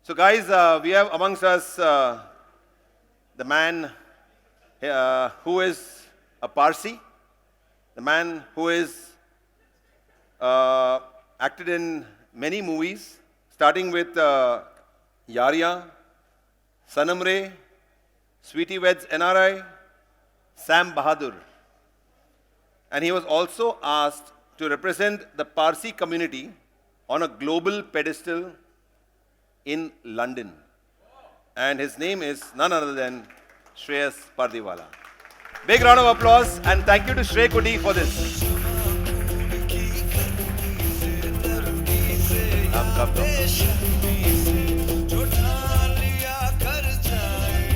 So guys, we have amongst us the man who is a Parsi, the man who is acted in many movies, starting with Yariyan, Sanam Re, Sweetie Weds NRI, Sam Bahadur. And he was also asked to represent the Parsi community on a global pedestal in London. And his name is none other than Shreyas Pardiwala. Big round of applause and thank you to Shrey Kudi for this.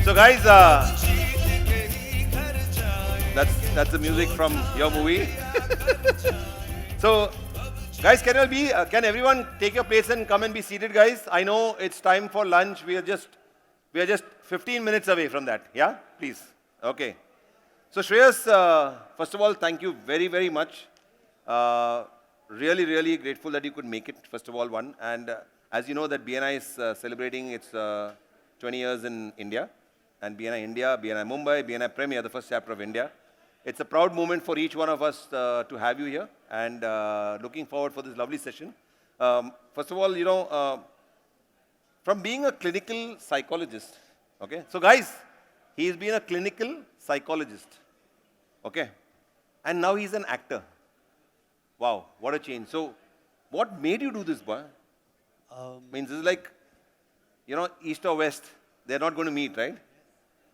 So guys, that's the music from your movie. So guys, can everyone take your place and come and be seated, guys? I know it's time for lunch. We are just 15 minutes away from that. Yeah, please. Okay. So Shreyas, first of all, thank you very, very much. Really, really grateful that you could make it, first of all, one. And as you know that BNI is celebrating its 20 years in India. And BNI India, BNI Mumbai, BNI Premier, the first chapter of India. It's a proud moment for each one of us to have you here. And looking forward for this lovely session. First of all, you know, from being a clinical psychologist, okay? So guys, he's been a clinical psychologist, okay? And now he's an actor. Wow, what a change. So, what made you do this, boy? Means it's like, you know, east or west, they're not going to meet, right?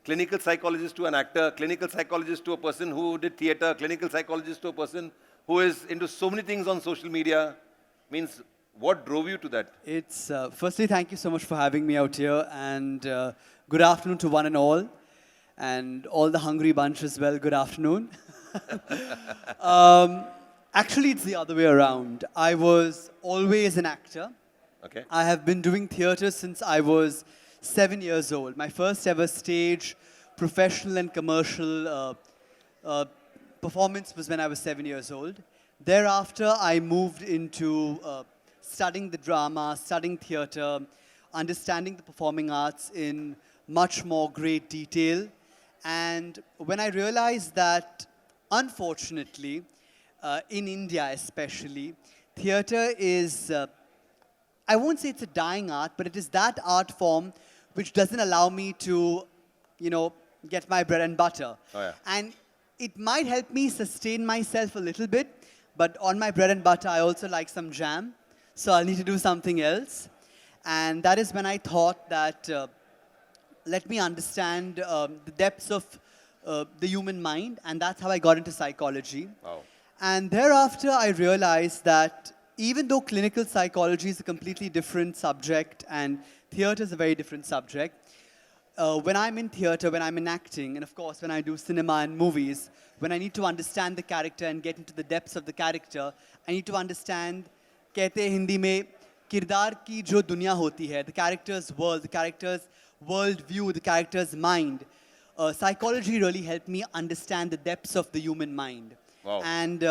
Clinical psychologist to an actor, clinical psychologist to a person who did theater, clinical psychologist to a person who is into so many things on social media. Means, what drove you to that? It's, firstly, thank you so much for having me out here. And good afternoon to one and all. And all the hungry bunch as well, good afternoon. Actually, it's the other way around. I was always an actor. Okay. I have been doing theatre since I was 7 years old. My first ever stage, professional and commercial performance was when I was 7 years old. Thereafter, I moved into studying the drama, studying theatre, understanding the performing arts in much more great detail. And when I realized that, unfortunately, in India especially, theatre is, I won't say it's a dying art, but it is that art form which doesn't allow me to, you know, get my bread and butter. Oh, yeah. And it might help me sustain myself a little bit, but on my bread and butter, I also like some jam. So I'll need to do something else. And that is when I thought that, let me understand the depths of the human mind. And that's how I got into psychology. Wow. And thereafter, I realized that even though clinical psychology is a completely different subject and theatre is a very different subject, when I'm in theatre, when I'm in acting, and of course when I do cinema and movies, when I need to understand the character and get into the depths of the character, I need to understand, कहते हैं हिंदी में, किरदार की जो दुनिया होती है, the character's world, the character's world view, the character's mind. Psychology really helped me understand the depths of the human mind. Wow. And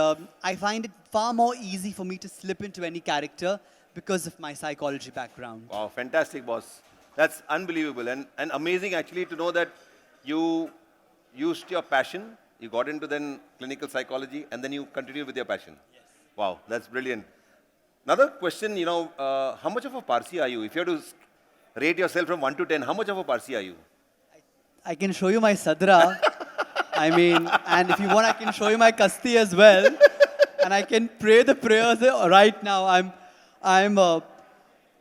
I find it far more easy for me to slip into any character because of my psychology background. Wow, fantastic, boss. That's unbelievable and amazing actually to know that you used your passion, you got into then clinical psychology and then you continued with your passion. Yes. Wow, that's brilliant. Another question, you know, how much of a Parsi are you? If you have to rate yourself from 1 to 10, how much of a Parsi are you? I can show you my sadra. I mean, and if you want, I can show you my kasti as well. And I can pray the prayers right now.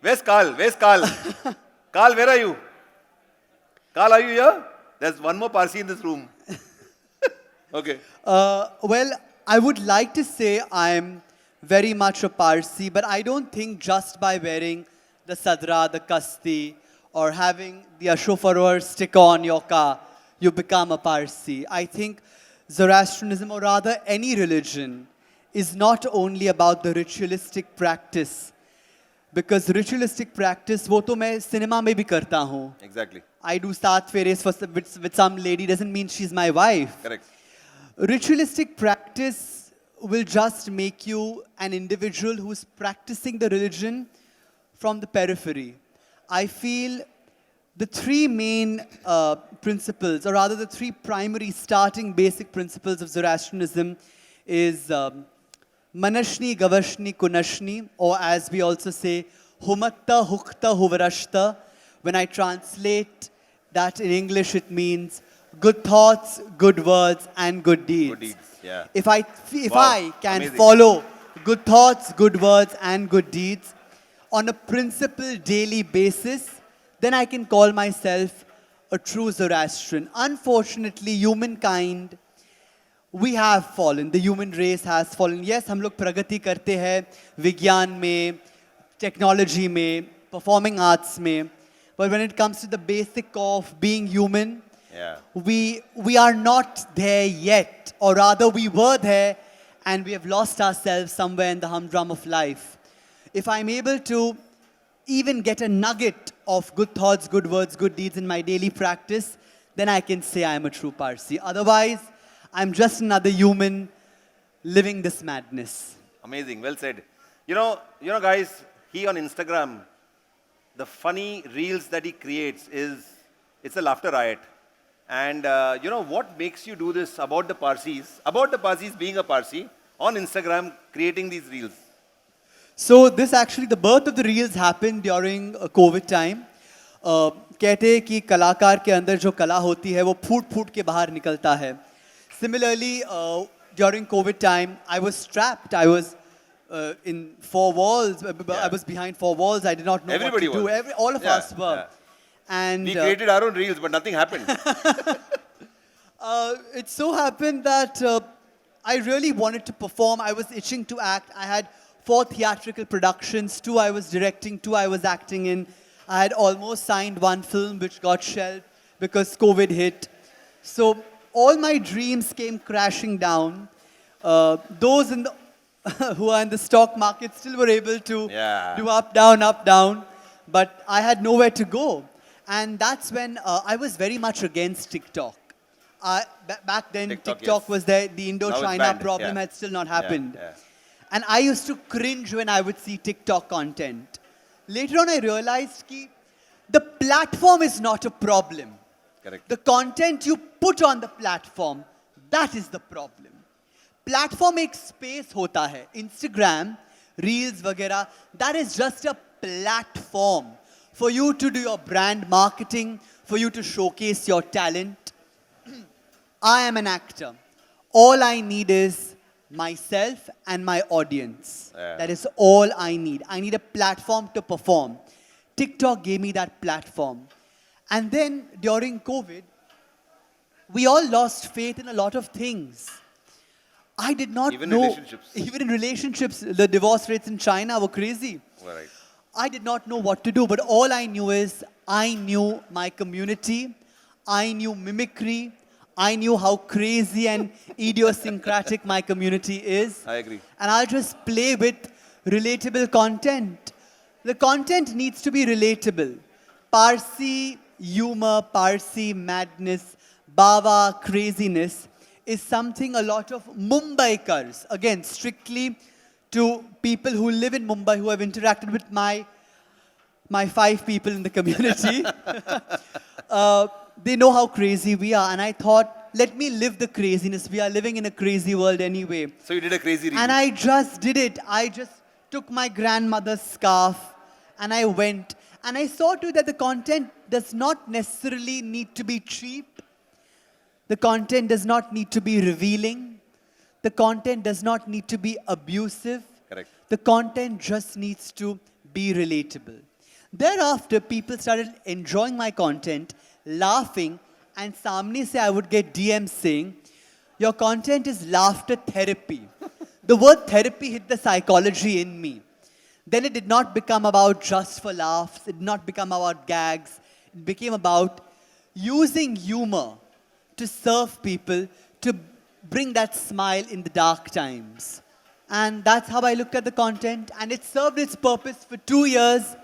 Where's Carl? Where's Carl? Carl, where are you? Carl, are you here? There's one more Parsi in this room. Okay. Well, I would like to say I'm very much a Parsi, but I don't think just by wearing the sadra, the kasti, or having the Ashofarwar sticker on your car, you become a Parsi. I think Zoroastrianism, or rather any religion, is not only about the ritualistic practice. Because ritualistic practice, वो तो मैं cinema में भी करता हूँ. Exactly. I do सात फेरे with some lady, doesn't mean she's my wife. Correct. Ritualistic practice will just make you an individual who's practicing the religion from the periphery. I feel the three main principles, or rather the three primary starting basic principles of Zoroastrianism is Manashni, Gavashni, Kunashni, or as we also say, Humatta, Hukta, Huvarashta. When I translate that in English, it means good thoughts, good words, and good deeds. Good deeds, yeah. If Wow, I can amazing. follow good thoughts, good words, and good deeds on a principled daily basis, then I can call myself a true Zoroastrian. Unfortunately, humankind, we have fallen. The human race has fallen. Yes, हम लोग प्रगति करते हैं विज्ञान में, technology में, performing arts में. But when it comes to the basic of being human, Yeah. we are not there yet. Or rather, we were there and we have lost ourselves somewhere in the humdrum of life. If I'm able to even get a nugget of good thoughts, good words, good deeds in my daily practice, then I can say I'm a true Parsi. Otherwise, I'm just another human living this madness. Amazing, well said. You know, guys, he on Instagram, the funny reels that he creates it's a laughter riot. And you know what makes you do this about the Parsis being a Parsi on Instagram, creating these reels? So this actually, the birth of the reels happened during COVID time. कहते हैं कि कलाकार के अंदर जो कला होती है वो फूट के बाहर निकलता है. Similarly, during COVID time, I was trapped. I was in four walls. I was behind four walls. I did not know Everybody what to was. do. All of us were. Yeah. And We created our own reels, but nothing happened. it so happened that I really wanted to perform. I was itching to act. I had 4 theatrical productions, 2 I was directing, 2 I was acting in. I had almost signed 1 film which got shelved because COVID hit. So all my dreams came crashing down. Those in the who are in the stock market still were able to do up, down. But I had nowhere to go. And that's when I was very much against TikTok. Back then, TikTok yes. was there. The Indo-China banned, problem yeah. had still not happened. Yeah. And I used to cringe when I would see TikTok content. Later on, I realized that the platform is not a problem. Correct. The content you put on the platform, that is the problem. Platform एक space होता है. Instagram, Reels वगैरह, that is just a platform for you to do your brand marketing, for you to showcase your talent. I am an actor. All I need is myself and my audience. Yeah. That is all I need. I need a platform to perform. TikTok gave me that platform. And then during COVID, we all lost faith in a lot of things. I did not Even know. relationships. Even in relationships, the divorce rates in China were crazy. Right. I did not know what to do, but all I knew is I knew my community, I knew mimicry, I knew how crazy and idiosyncratic my community is. I agree. And I'll just play with relatable content. The content needs to be relatable. Parsi humor, Parsi madness, Bawa craziness is something a lot of Mumbaikars, again, strictly to people who live in Mumbai, who have interacted with my 5 people in the community. They know how crazy we are. And I thought, let me live the craziness. We are living in a crazy world anyway. So you did a crazy reel. And I just did it. I just took my grandmother's scarf and I went. And I saw too that the content does not necessarily need to be cheap. The content does not need to be revealing. The content does not need to be abusive. Correct. The content just needs to be relatable. Thereafter, people started enjoying my content, laughing, and samne se I would get DMs saying, your content is laughter therapy. The word therapy hit the psychology in me. Then it did not become about just for laughs. It did not become about gags. It became about using humor to serve people, to bring that smile in the dark times. And that's how I looked at the content. And it served its purpose for 2 years.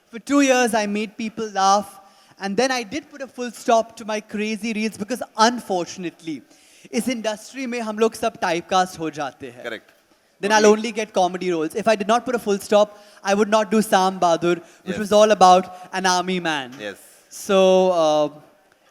For 2 years, I made people laugh. And then I did put a full stop to my crazy reels because unfortunately, इस industry में हम लोग सब typecast हो जाते हैं. Correct. then I'll only get comedy roles. If I did not put a full stop, I would not do Sam Bahadur, which Yes. was all about an army man. Yes. So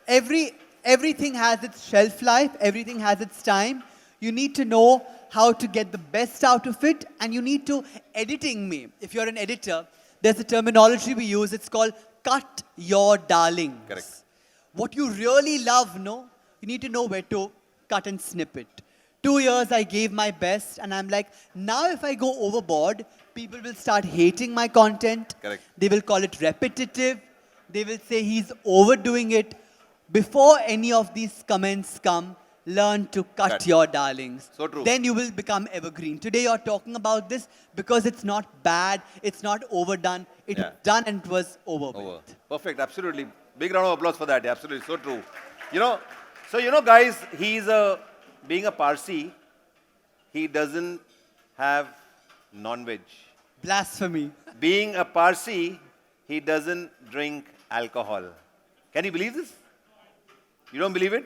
everything has its shelf life, everything has its time. You need to know how to get the best out of it, and you need to editing me. If you're an editor, there's a terminology we use. It's called cut your darlings. Correct. What you really love, no, you need to know where to cut and snip it. 2 years I gave my best, and I'm like, now if I go overboard, people will start hating my content. Correct. They will call it repetitive. They will say he's overdoing it. Before any of these comments come, learn to cut your darlings. So true. Then you will become evergreen. Today you're talking about this because it's not bad, it's not overdone. It's done and it was over. Over. Perfect. Absolutely. Big round of applause for that. Absolutely. So true. Guys, being a Parsi, he doesn't have non-veg. Blasphemy. Being a Parsi, he doesn't drink alcohol. Can you believe this? You don't believe it?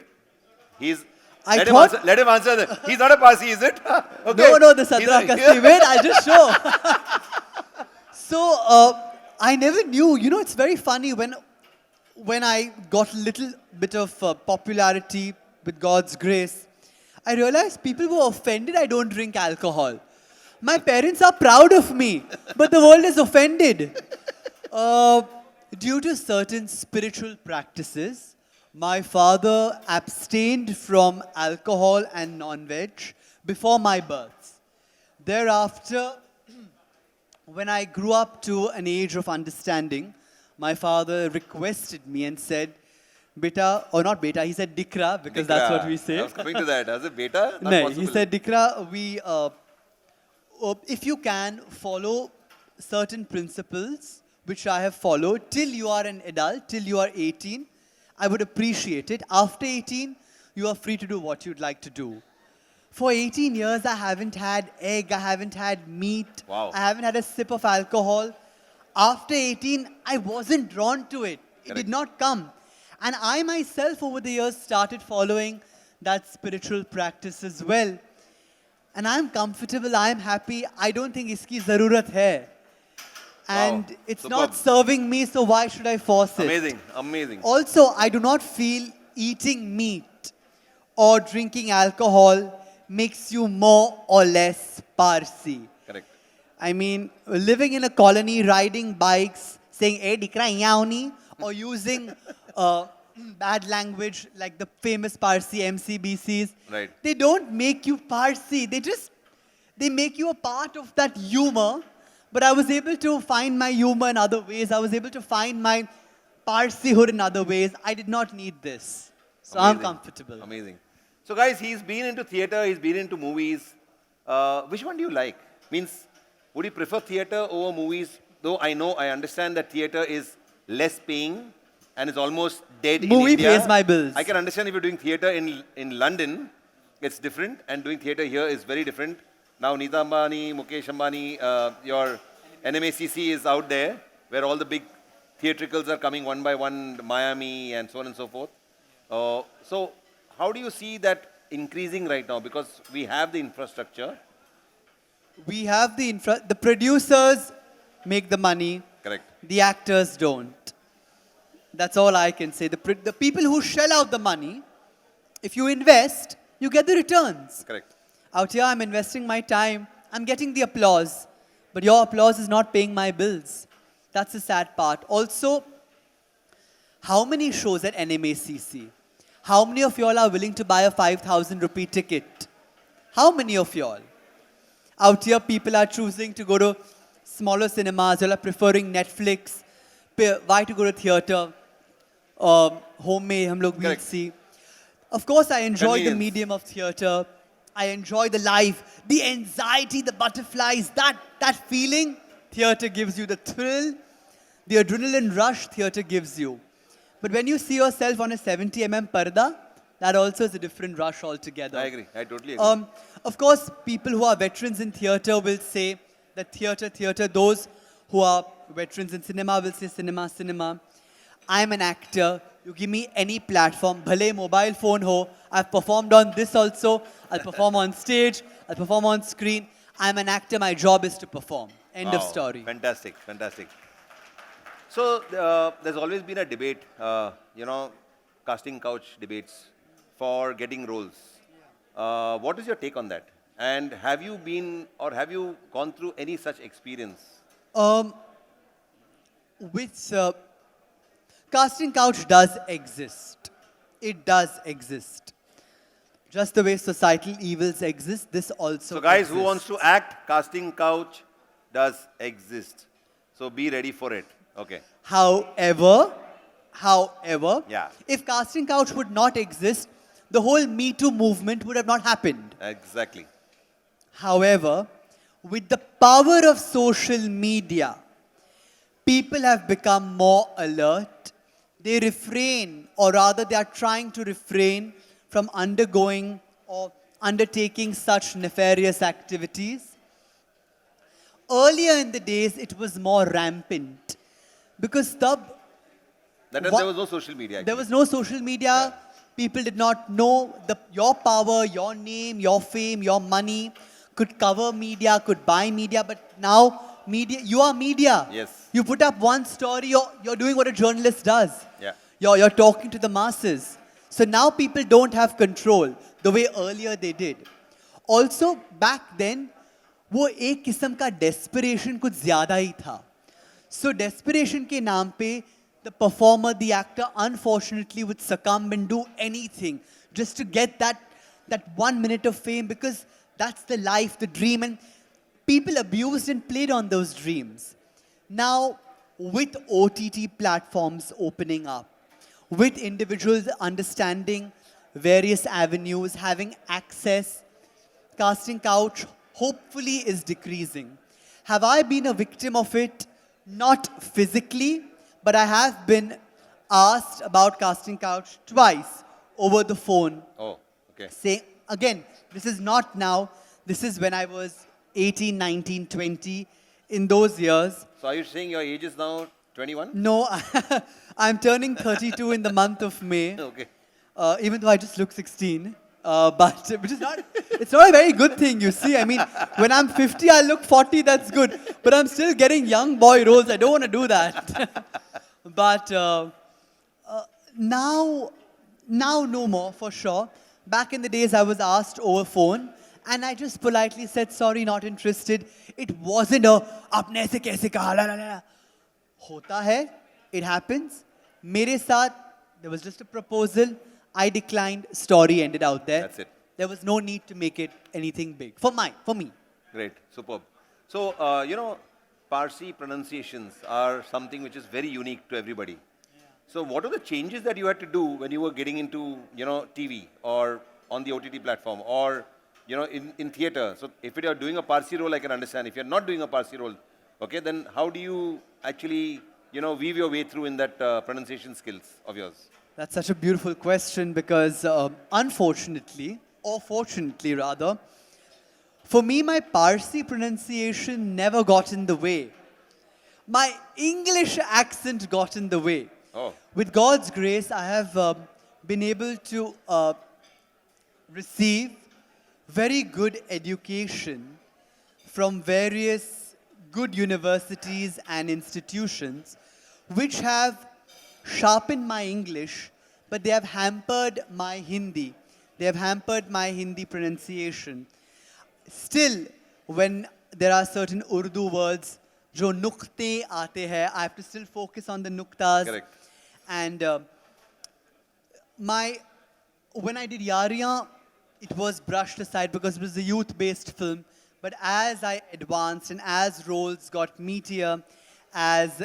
Let him answer. He's not a Parsi, is it? Okay. No, the Sadra Kasi. Wait, I'll just show. So, I never knew. You know, it's very funny when I got a little bit of popularity with God's grace, I realized people were offended I don't drink alcohol. My parents are proud of me, but the world is offended. Due to certain spiritual practices, my father abstained from alcohol and non-veg before my birth. Thereafter, when I grew up to an age of understanding, my father requested me and said, Beta, or not beta, he said Dikra, because that's what we say. I was coming to that. Was it beta? Not No, possible. he said Dikra, if you can follow certain principles which I have followed till you are an adult, till you are 18, I would appreciate it. After 18, you are free to do what you'd like to do. For 18 years, I haven't had egg, I haven't had meat, Wow. I haven't had a sip of alcohol. After 18, I wasn't drawn to it. It Correct. did not come. And I myself over the years started following that spiritual practice as well. And I'm comfortable, I'm happy. I don't think iski zarurat hai. And Wow. it's Superb. not serving me, so why should I force it? Amazing. Amazing. Also, I do not feel eating meat or drinking alcohol makes you more or less Parsi. Correct. I mean, living in a colony, riding bikes, saying, "Hey, dikra yahan auni," or using bad language like the famous Parsi MCBCs. Right. They don't make you Parsi. They make you a part of that humor. But I was able to find my humor in other ways. I was able to find my Parsihood in other ways. I did not need this. So I'm Amazing. comfortable. Amazing. So guys, he's been into theatre, he's been into movies. Which one do you like? Means, would you prefer theatre over movies? Though I understand that theatre is less paying and is almost dead Movie in India. pays my bills. I can understand if you're doing theatre in London, it's different. And doing theatre here is very different. Now, Nita Ambani, Mukesh Ambani, your NMACC is out there, where all the big theatricals are coming one by one, Miami and so on and so forth. So, how do you see that increasing right now? Because we have the infrastructure. We have the producers make the money. Correct. The actors don't. That's all I can say. The people who shell out the money, if you invest, you get the returns. Correct. Out here, I'm investing my time. I'm getting the applause. But your applause is not paying my bills. That's the sad part. Also, how many shows at NMACC? How many of y'all are willing to buy a 5,000 rupee ticket? How many of y'all? Out here, people are choosing to go to smaller cinemas. Y'all are preferring Netflix. Why to go to theatre? Home mein, hum log will Correct. see. Of course, I enjoy the Convenience. medium of theatre. I enjoy the life, the anxiety, the butterflies, that feeling. Theatre gives you the thrill. The adrenaline rush theatre gives you. But when you see yourself on a 70 parda, that also is a different rush altogether. I agree. I totally agree. Of course, people who are veterans in theatre will say that theatre. Those who are veterans in cinema will say cinema. I'm an actor. You give me any platform, bhale mobile phone ho. I've performed on this also. I'll perform on stage. I'll perform on screen. I'm an actor, my job is to perform. End of Wow, story. Fantastic, fantastic. So there's always been a debate, casting couch debates for getting roles. What is your take on that? And have you been or have you gone through any such experience? Um, with casting couch does exist. It does exist. Just the way societal evils exist, this also So guys, exists. who wants to act, casting couch does exist. So be ready for it. Okay. However, Yeah. if casting couch would not exist, the whole Me Too movement would have not happened. Exactly. However, with the power of social media, people have become more alert. They refrain, or rather they are trying to refrain from undergoing or undertaking such nefarious activities. Earlier in the days, it was more rampant because That is, What- there was no social media. there Actually. was no social media. People did not know your power, your name, your fame, your money could cover media, could buy media. But now, media, you are media. Yes. You put up one story, you're doing what a journalist does. Yeah. You're talking to the masses. So now people don't have control the way earlier they did. Also, back then, वो एक किस्म का desperation कुछ ज़्यादा ही था. So desperation के नाम पे, the performer, the actor, unfortunately would succumb and do anything just to get that 1 minute of fame because that's the life, the dream, and people abused and played on those dreams. Now, with OTT platforms opening up, with individuals understanding various avenues, having access, casting couch hopefully is decreasing. Have I been a victim of it? Not physically, but I have been asked about casting couch twice over the phone. Oh, okay. Say, again, this is not now, this is when I was 18, 19, 20, in those years. So are you saying your age is now 21? No, I'm turning 32 in the month of May. Okay. Even though I just look 16. But which is not, it's not a very good thing, you see. I mean, when I'm 50, I look 40, that's good. But I'm still getting young boy roles. I don't want to do that. But now no more, for sure. Back in the days, I was asked over phone. And I just politely said, sorry, not interested. It wasn't a, apne se kaise kaha, la la la. Hota hai, it happens. Mere saath, there was just a proposal. I declined, story ended out there. That's it. There was no need to make it anything big. For me. Great, superb. So, Parsi pronunciations are something which is very unique to everybody. So, what are the changes that you had to do when you were getting into, TV or on the OTT platform or, in theatre? So, if you are doing a Parsi role, I can understand. If you're not doing a Parsi role, okay, then how do you actually, weave your way through in that pronunciation skills of yours? That's such a beautiful question because unfortunately, or fortunately rather, for me, my Parsi pronunciation never got in the way. My English accent got in the way. Oh. With God's grace, I have been able to receive very good education from various good universities and institutions which have sharpened my English, but they have hampered my Hindi. They have hampered my Hindi pronunciation. Still, when there are certain Urdu words, jo nukte aate hai, I have to still focus on the nuktas. Correct. And when I did Yariyan, it was brushed aside because it was a youth-based film. But as I advanced and as roles got meatier,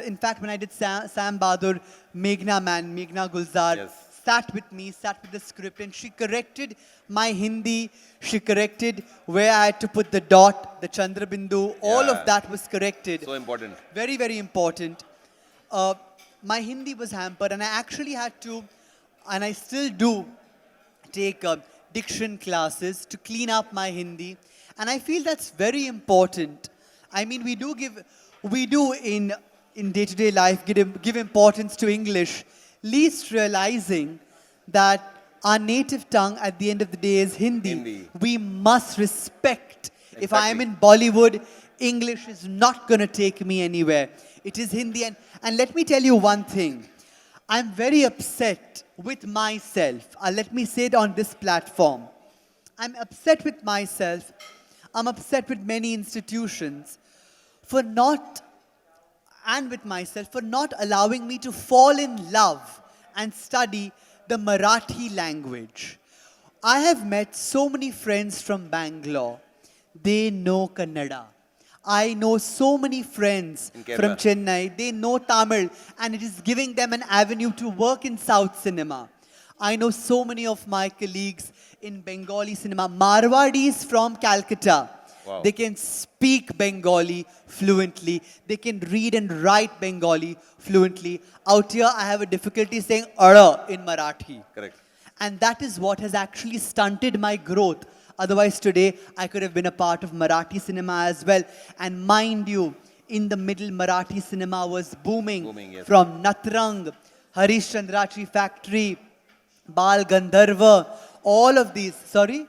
in fact, when I did Sam Bahadur, Meghna Gulzar, Yes. sat with the script, and she corrected my Hindi. She corrected where I had to put the dot, the Chandra Bindu. All Yeah. of that was corrected. So important. Very, very important. My Hindi was hampered, and I actually had to, and I still do, take diction classes to clean up my Hindi. And I feel that's very important. I mean, we do in day-to-day life give importance to English, least realizing that our native tongue at the end of the day is Hindi. Hindi. We must respect If I am in Bollywood, English is not going to take me anywhere. It is Hindi. And let me tell you one thing. I'm very upset with myself. Let me say it on this platform. I'm upset with myself. I'm upset with many institutions for not, and with myself, for not allowing me to fall in love and study the Marathi language. I have met so many friends from Bangalore. They know Kannada. I know so many friends from Chennai. They know Tamil, and it is giving them an avenue to work in South cinema. I know so many of my colleagues in Bengali cinema. Marwadis from Calcutta. Wow. They can speak Bengali fluently. They can read and write Bengali fluently. Out here, I have a difficulty saying "ara" in Marathi. Correct. And that is what has actually stunted my growth. Otherwise, today, I could have been a part of Marathi cinema as well. And mind you, in the middle, Marathi cinema was booming. Yes. From Natrang, Harish Chandrachi Factory, Bal Gandharva, all of these. Sorry?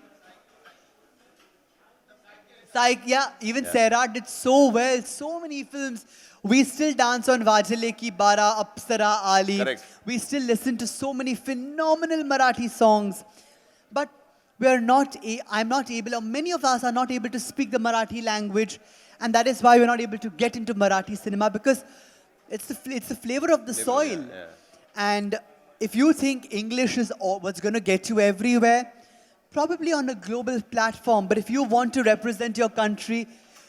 Even Sarah did so well. So many films. We still dance on Vajale Ki Bara, Apsara, Ali. Correct. We still listen to so many phenomenal Marathi songs. But we are not, I'm not able, or many of us are not able to speak the Marathi language. And that is why we're not able to get into Marathi cinema, because it's the flavor of the soil. Yeah. And if you think English is what's going to get you everywhere, probably on a global platform. But if you want to represent your country,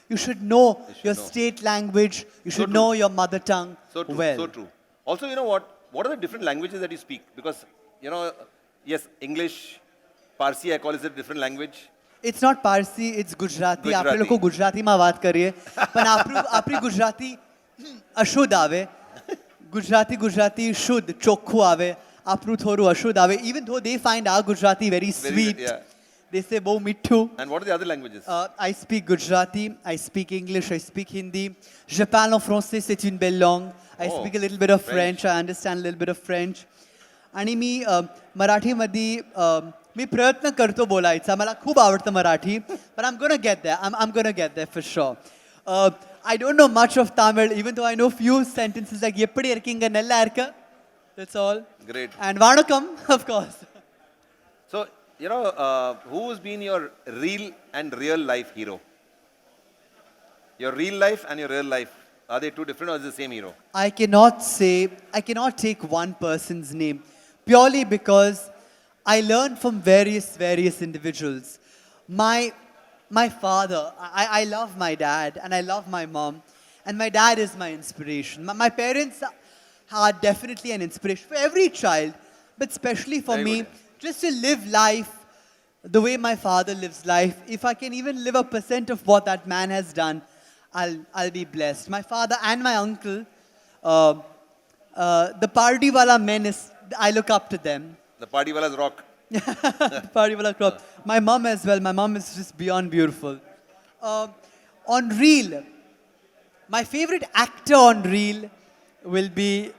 you should know your state language. You should know your mother tongue well. So true. Also, you know what? What are the different languages that you speak? Because, you know, yes, English, Parsi, I call it a different language. It's not Parsi, it's Gujarati. आप लोग को गुजराती में बात करिए. पर आपरी गुजराती अशुद्ध आवे. Gujarati शुद्ध चोखू आवे. आपरू थोरू अशुद्ध आवे. Even though they find our Gujarati very sweet. Very good, yeah. They say bo mittu. And what are the other languages? I speak Gujarati, I speak English, I speak Hindi. Je parle en français, c'est une belle langue. I speak a little bit of French. I understand a little bit of French. आणि मी मराठीमध्ये मी प्रयत्न करतो बोलायचा. मला खूप आवडतं Marathi. But I'm going to get there. I'm going to get there for sure. I don't know much of Tamil, even though I know few sentences like eppadi irkinga nalla irka. That's all. Great. And vanakkam, of course. So, you know, who's been your real and real life hero? Your real life and your real life, are they two different or is it the same hero? I cannot take one person's name purely because I learned from various individuals. My father, I love my dad and I love my mom, and my dad is my inspiration. My parents are definitely an inspiration for every child, but especially for me, just to live life the way my father lives life. If I can even live 1% of what that man has done, I'll be blessed. My father and my uncle, the Pardiwala men, I look up to them. The Pardiwalas rock. Pardiwala crop. My mom as well. My mom is just beyond beautiful. On reel, my favorite actor on reel will be,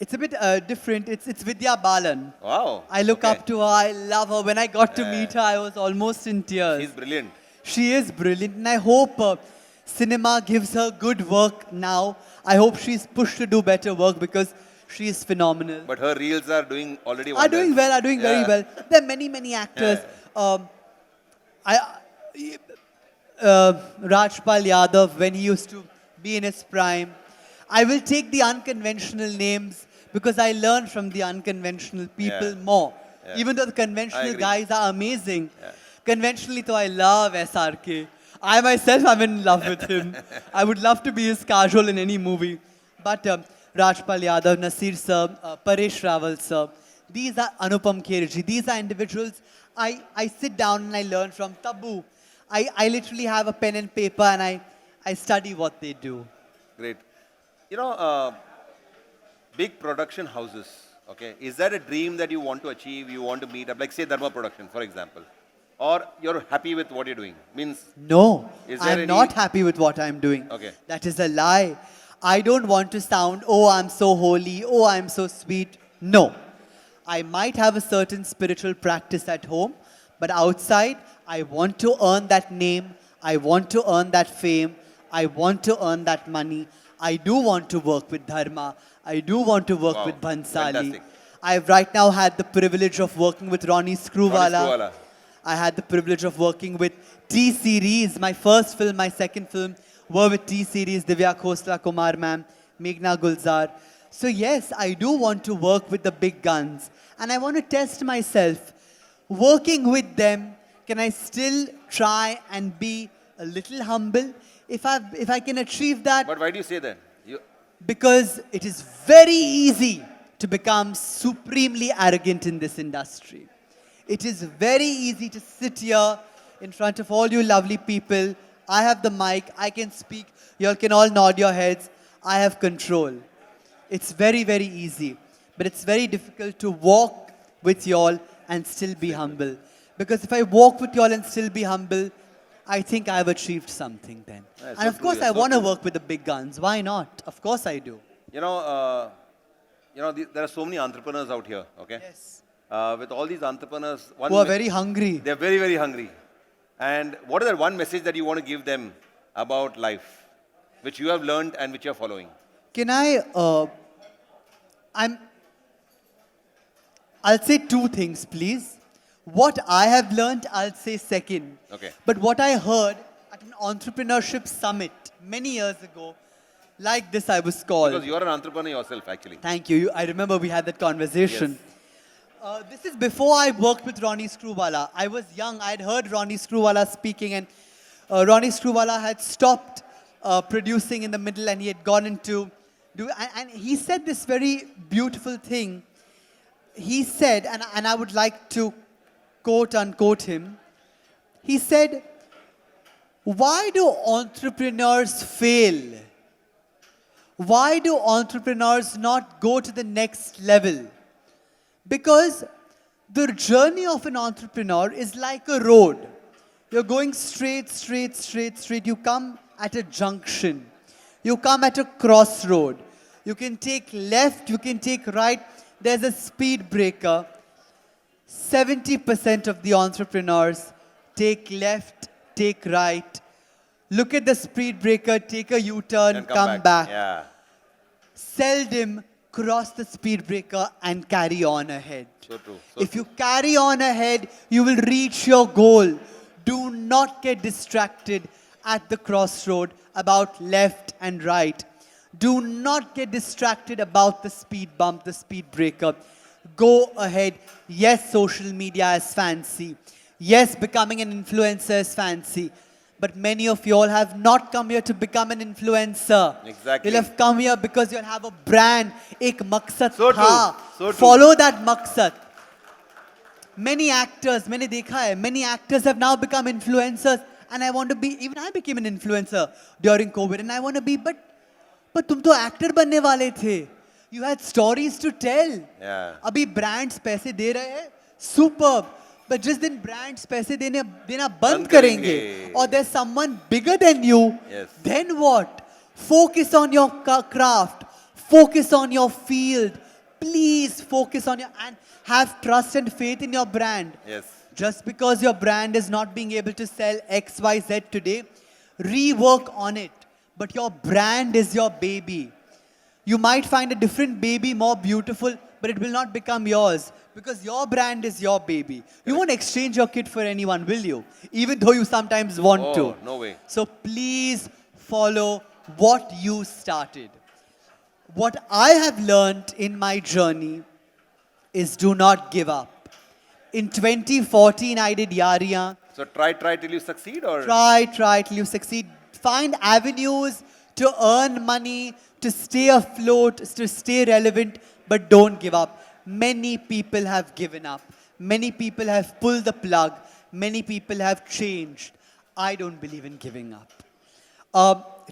it's a bit different. It's Vidya Balan. Wow. I look up to her. I love her. When I got to meet her, I was almost in tears. She's brilliant. She is brilliant. And I hope cinema gives her good work now. I hope she's pushed to do better work because she is phenomenal. But her reels are doing already Are doing well, are doing very well. There are many actors. Rajpal Yadav, when he used to be in his prime. I will take the unconventional names because I learn from the unconventional people more. Even though the conventional guys are amazing. Conventionally, though, I love SRK. I myself am in love with him. I would love to be his Kajol in any movie. But Rajpal Yadav, Nasir sir, Paresh Rawal sir, these are Anupam Kherji. These are individuals I sit down and I learn from. Tabu. I literally have a pen and paper and I study what they do. Great. You know, big production houses, okay, is that a dream that you want to achieve, you want to meet up, like say Dharma Production, for example? Or you're happy with what you're doing? Means no, I'm not happy with what I'm doing. Okay. That is a lie. I don't want to sound, oh, I'm so holy, oh, I'm so sweet. No. I might have a certain spiritual practice at home, but outside, I want to earn that name. I want to earn that fame. I want to earn that money. I do want to work with Dharma. I do want to work Wow, with Bhansali. fantastic. I've right now had the privilege of working with Ronnie Screwvala. Screwvala. I had the privilege of working with T-Series. My first film, my second film were with T-Series, Divya Khosla, Kumar ma'am, Meghna Gulzar. So yes, I do want to work with the big guns. And I want to test myself. Working with them, can I still try and be a little humble? If I can achieve that, But why do you say that? because it is very easy to become supremely arrogant in this industry. It is very easy to sit here in front of all you lovely people. I have the mic, I can speak, you all can all nod your heads. I have control. It's very, very easy. But it's very difficult to walk with y'all and still be humble. Because if I walk with y'all and still be humble, I think I've achieved something then. Yeah, and so of true, course, yeah, I so want to true. work with the big guns. Why not? Of course I do. There are so many entrepreneurs out here, okay? Yes. With all these entrepreneurs, Who are very hungry. they're very, very hungry. And what is that one message that you want to give them about life, which you have learned and which you're following? Can I'll say two things, please. What I have learned, I'll say second. Okay. But what I heard at an entrepreneurship summit many years ago, like this I was called. Because you're an entrepreneur yourself, actually. Thank you. I remember we had that conversation. This is before I worked with Ronnie Screwvala. I was young. I had heard Ronnie Screwvala speaking, and Ronnie Screwvala had stopped producing in the middle, and he had gone into and he said this very beautiful thing. He said, and I would like to quote unquote him. He said, "Why do entrepreneurs fail? Why do entrepreneurs not go to the next level? Because the journey of an entrepreneur is like a road. You're going straight, straight, straight, straight. You come at a junction. You come at a crossroad. You can take left, you can take right. There's a speed breaker. 70% of the entrepreneurs take left, take right, look at the speed breaker, take a U-turn, And come back. Yeah. Seldom cross the speed breaker and carry on ahead. So true. If you carry on ahead, you will reach your goal. Do not get distracted at the crossroad about left and right. Do not get distracted about the speed bump, the speed breaker. Go ahead. Yes, social media is fancy. Yes, becoming an influencer is fancy. But many of you all have not come here to become an influencer. Exactly. You'll have come here because you'll have a brand. Ek maksad So tha. true. So true. Follow that maksad. Many actors, many actors have now become influencers. And I want to be, even I became an influencer during COVID. And I want to be, but तुम तो actor बनने वाले थे. You had stories to tell. Yeah. अभी brands पैसे दे रहे हैं. Superb. But just then brands पैसे देना बंद करेंगे. Or there's someone bigger than you. Yes. Then what? Focus on your craft. Focus on your field. Please focus on your, and have trust and faith in your brand. Yes. Just because your brand is not being able to sell X, Y, Z today, rework on it. But your brand is your baby. You might find a different baby more beautiful, but it will not become yours because your brand is your baby. You won't exchange your kid for anyone, will you? Even though you sometimes want to. No way. So please follow what you started. What I have learned in my journey is do not give up. In 2014, I did Yariyan. So try till you succeed, or? Try till you succeed. Find avenues to earn money, to stay afloat, to stay relevant, but don't give up. Many people have given up. Many people have pulled the plug. Many people have changed. I don't believe in giving up.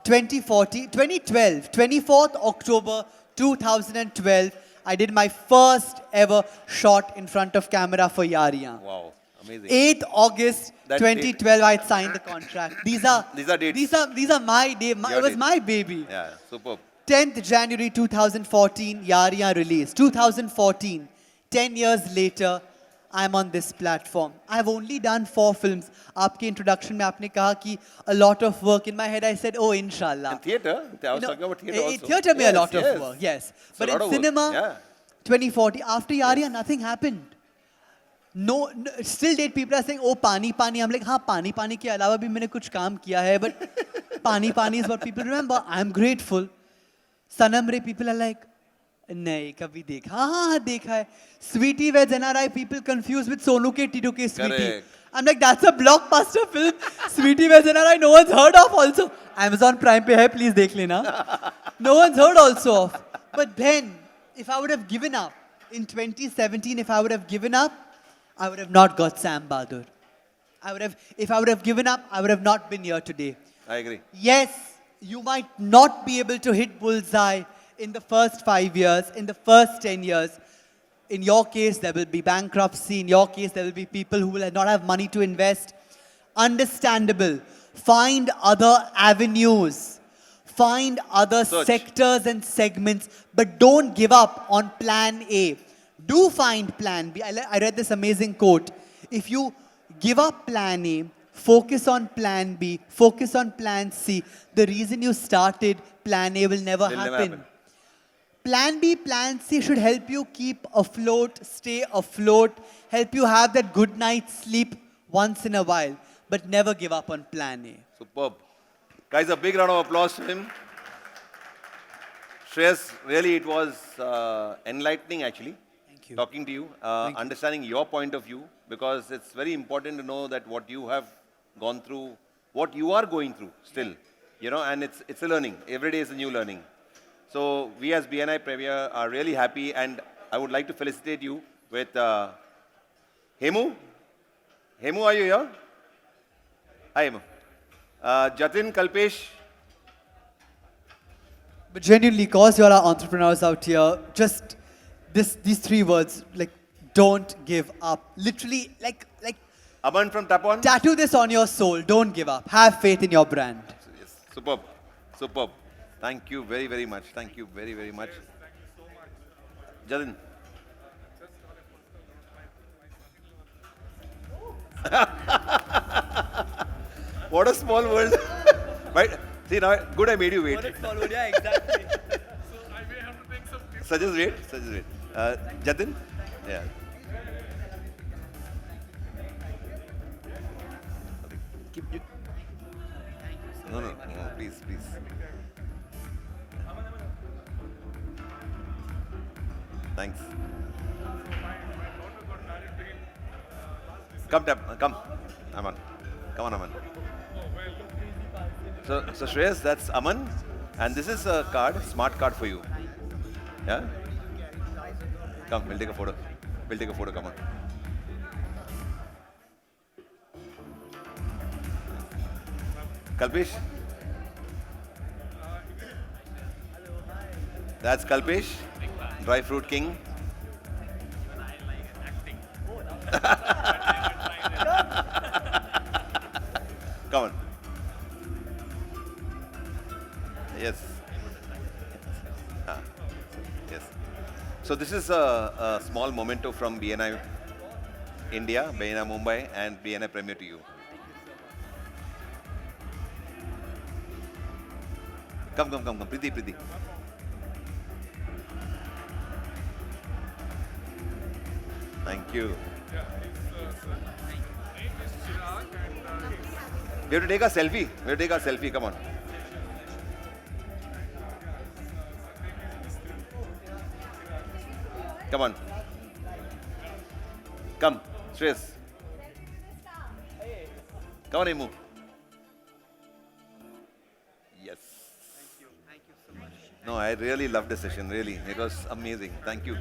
2012, 24th October 2012, I did my first ever shot in front of camera for Yariyan. Wow, amazing. 8th August That 2012, I signed the contract. These are dates. These are my day. It was dates. my baby. Yeah, superb. 10th January 2014, Yariyan release. 2014, 10 years later, I'm on this platform. I've only done 4 films. Aapke introduction mein aapne kaha ki a lot of work. In my head I said, oh, inshallah. And theatre, I was talking about theatre also. Theatre mein a lot Yes. of work, yes. It's But a lot in of work. cinema, Yeah. 2040, after Yaria, nothing happened. No, still date people are saying, oh, pani, pani. I'm like, हाँ, pani, pani के अलावा भी मैंने कुछ काम किया है, but pani, pani is what people remember. I'm grateful. Sanam Re, people are like, नहीं, कभी देखा, हाँ, देखा है. Sweetie Weds NRI, people confused with Sonu ke Tito ke Sweetie. Correct. I'm like, that's a blockbuster film. Sweetie Weds NRI, no one's heard of also. Amazon Prime पे है, please देख लेना. No one's heard also of. But then, if I would have given up, in 2017, if I would have given up, I would have not got Sam Bahadur. If I would have given up, I would have not been here today. I agree. Yes, you might not be able to hit bullseye in the first 5 years, in the first 10 years. In your case, there will be bankruptcy. In your case, there will be people who will not have money to invest. Understandable. Find other avenues. Find other sectors and segments, but don't give up on plan A. Do find plan B. I read this amazing quote. If you give up plan A, focus on plan B, focus on plan C, the reason you started plan A will never happen. Plan B, plan C should help you keep afloat, stay afloat, help you have that good night's sleep once in a while, but never give up on plan A. Superb. Guys, a big round of applause to him. Shreyas, really it was enlightening actually. Thank you. Talking to you, understanding your point of view, because it's very important to know that what you have gone through, what you are going through still, you know, and it's a learning. Every day is a new learning. So we as BNI Premier are really happy, and I would like to felicitate you with Hemu. Hemu, are you here? Hi, Hemu. Jatin, Kalpesh. But genuinely, cause you all are entrepreneurs out here, just these 3 words, like, don't give up. Literally, like Aman from Tapon. tattoo this on your soul. Don't give up. Have faith in your brand. Yes, superb, superb. Thank you very, very much. Thank you very, very much. Jatin. What a small world. Right? See, now, good I made you wait. Yeah, exactly. Suggest wait. Jatin? Yeah. Keep it. No, please. Thanks. Come. Aman. Come on, Aman. So Shreyas, that's Aman, and this is a card, smart card for you. Yeah? Come, we'll take a photo. Come on. Kalpesh? That's Kalpesh, Dry Fruit King. Come on. Yes. Yes. So this is a small memento from BNI India, BNI Mumbai, and BNI Premier to you. Come. Priti. Thank you. We have to take a selfie. Come on. Come on. Come, Shreyas. Come on, Emu. Yes. Thank you so much. No, I really loved the session, really. It was amazing. Thank you.